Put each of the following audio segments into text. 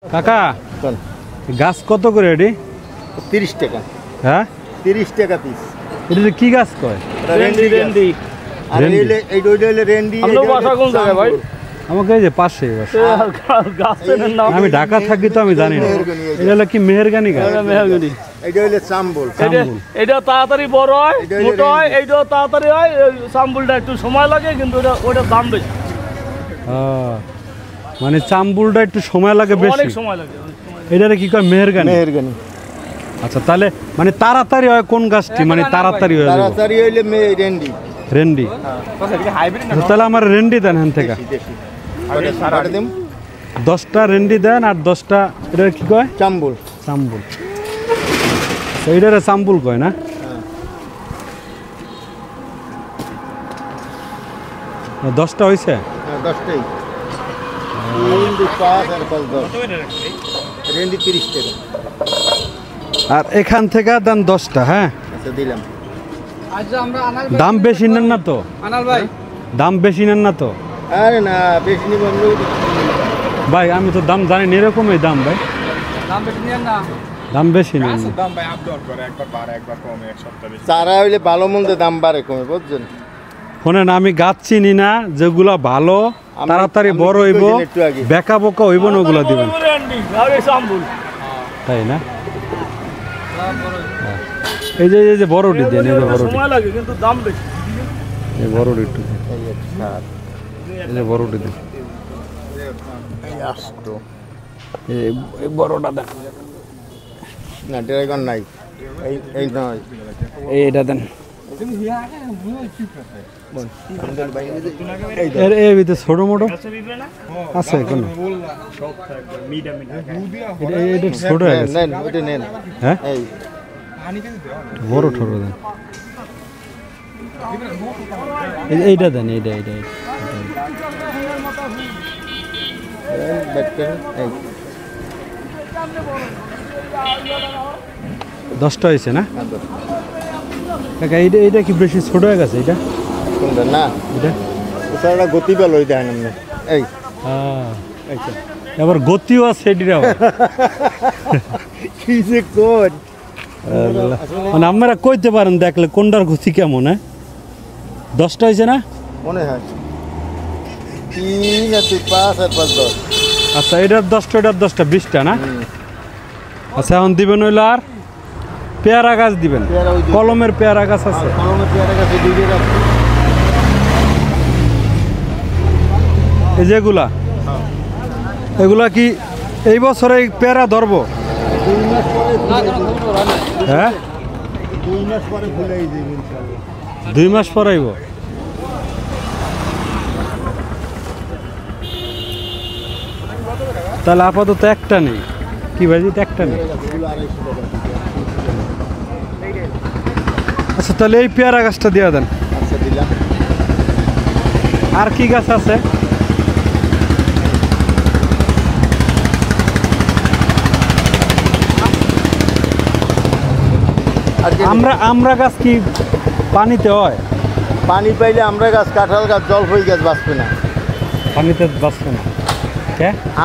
কাকা গাছ কত করে এডি? 30 টাকা। হ্যাঁ 30 টাকা পিস। এটা কি গাছ কয়? Randy Randy. আর এই ডইলে রেন্ডি। আমরা বাসা কোন জায়গায় ভাই? আমাকে এই যে পাশে গাছের নাম আমি ঢাকা থাকি তো আমি জানি না। এটা হলো কি মেহেরগানি গাছ? মেহগনি। এইটা হইলে চাম্বল। এটা তাড়াতাড়ি বড় হয়, ছোট হয়, এইটাও তাড়াতাড়ি হয়। চাম্বুলটা একটু সময় লাগে কিন্তু ওটার দাম বেশি। মানে চাম্বুলটা একটু সময় লাগে বেশি। অনেক সময় লাগে। এটারে কি কয়? মেহেরগানি। মেহেরগানি। আচ্ছা তাহলে মানে তাড়াতাড়ি হয় কোন গাছটি? মানে তাড়াতাড়ি হয় তাড়াতাড়ি হইলে রেন্ডি। রেন্ডি। তাহলে আমার রেন্ডি দেন এখান থেকে। 10টা রেন্ডি দেন আর 10টা এটা কি কয়? চাম্বুল। চাম্বুল। এইটারে চাম্বুল কয় না? 10টা হয়েছে? 10টাই। রেন্ডি 30 টাকা। আর এখান থেকে দেন 10টা। হ্যাঁ আচ্ছা দিলাম। দাম বেশি নেন না তো? আনাল ভাই দাম বেশি নেন না তো? আরে না বেশি নিব ভাই আমি তো দাম জানি না, এরকমই দাম ভাই। দাম বেশি নেন না। দাম বেশি নেন না। দাম ভাই আপ ডাউন করে, একবার বাড়ে একবার কমে, এক সপ্তাহ বেশি। চারা হইলে ভালো মন্দ দাম বাড়ে কমে, বুঝছেন? শোনেন আমি গাছ চিনি না, যেগুলা ভালো তাড়াতাড়ি বড় হইব, বেকা বোকা হইব না ওগুলা দিবেন, তাই না? এই যে বড়টি দেন, এই যে বড়টি, সময় লাগে কিন্তু দাম বেশি। এই বড়টি একটু দেন, এই যে বড়টি দেন, এই বড়টা দেন না, ড্রাগন নাই, এই নয়, এইটা দেন। এর ভিতরে ছোট মোটো আছে কেন? এটা ছোট হয়ে গেছে। হ্যাঁ বড় ঠোঁট দেন, এইটা দেন, এইটা এইটা 10টা হয়েছে না? কাকা এইটা কি বেশি ছোট হয়ে গেছে? এটা কোনটা? না এটা এটা গতি পেল, ওই দেখেন আপনি, এই আবার গতিও আছে এটির, আবার কি যে কোন মানে আপনারা কইতে পারেন দেখলে কোনটার গতি কেমন? হ্যাঁ 10টা হয়েছে না মনে হয়? 3 আর 2 5 আর 5 10। আচ্ছা এটার 10টা, এটার 10টা, 20টা না? আচ্ছা এখন দিবেন হইলো আর পেয়ারা গাছ দিবেন, কলমের পেয়ারা গাছ আছে? কলমের পেয়ারা গাছ দুইটা আছে। এই যেগুলা, এগুলা কি এই বছরে পেয়ারা ধরবো? 2 মাস পরে, হ্যাঁ 2 মাস পরে ফুলেই যাবে ইনশাআল্লাহ। 2 মাস পরে আইব। তাহলে আপাতত একটা নেই কি ভাই? একটা নেই। আচ্ছা তাহলে এই পেয়ারা গাছটা দিয়ে দেন। আচ্ছা দিলাম। আর কি গাছ আছে? আমরা গাছ কি পানিতে হয়? পানি পাইলে আমরা গাছ, কাঁঠাল গাছ, জলফই গাছ বাঁচবে না। পানিতে বাঁচবে না?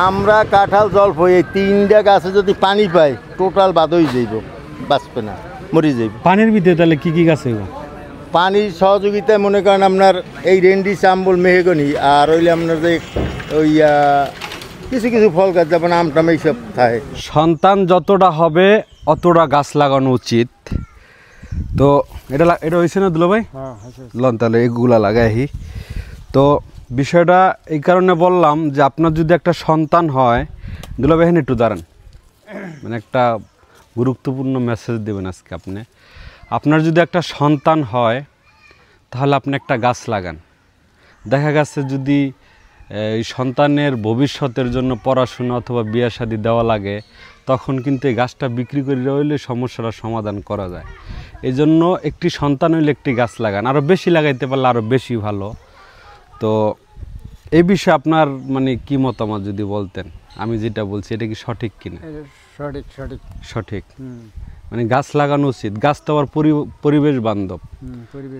আমরা কাঁঠাল, জলফই এই 3টা গাছে যদি পানি পাই টোটাল বাদ হয়ে যাইব, বাঁচবে না, মরে যাইব। পানির ভিতরে তাহলে কি কি গাছ হইব? পানির সহযোগিতায় মনে করেন আপনার এই রেন্ডি, চাম্বল, মেহগনি, আর হইলে আপনার যে ওই কিছু কিছু ফল গাছ, যেমন আম টাম এইসব থাকে। সন্তান যতটা হবে অতটা গাছ লাগানো উচিত। তো এটা হয়েছে না দুলা ভাই? লন তাহলে এগুলা লাগাই। তো বিষয়টা এই কারণে বললাম যে আপনার যদি একটা সন্তান হয়, দুলা ভাই একটু দাঁড়ান, মানে একটা গুরুত্বপূর্ণ মেসেজ দেবেন আজকে আপনি। আপনার যদি একটা সন্তান হয় তাহলে আপনি একটা গাছ লাগান। দেখা গেছে যদি এই সন্তানের ভবিষ্যতের জন্য পড়াশোনা অথবা বিয়ে শাদী দেওয়া লাগে, তখন কিন্তু এই গাছটা বিক্রি করে হইলে সমস্যাটার সমাধান করা যায়। এই জন্য একটি সন্তান হইলে একটি গাছ লাগান, আরও বেশি লাগাইতে পারলে আরও বেশি ভালো। তো এই বিষয়ে আপনার মানে কি মতামত যদি বলতেন? আমি যেটা বলছি এটা কি সঠিক কিনা? সঠিক সঠিক সঠিক। মানে গাছ লাগানো উচিত। গাছ তো আবার পরিবেশ বান্ধব,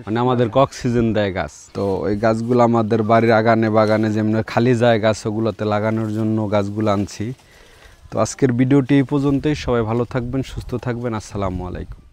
মানে আমাদেরকে অক্সিজেন দেয় গাছ। তো ওই গাছগুলো আমাদের বাড়ির আগানে বাগানে যেমন খালি জায়গা আছে ওগুলোতে লাগানোর জন্য গাছগুলো আনছি। তো আজকের ভিডিওটি এই পর্যন্তই। সবাই ভালো থাকবেন, সুস্থ থাকবেন। আসসালামু আলাইকুম।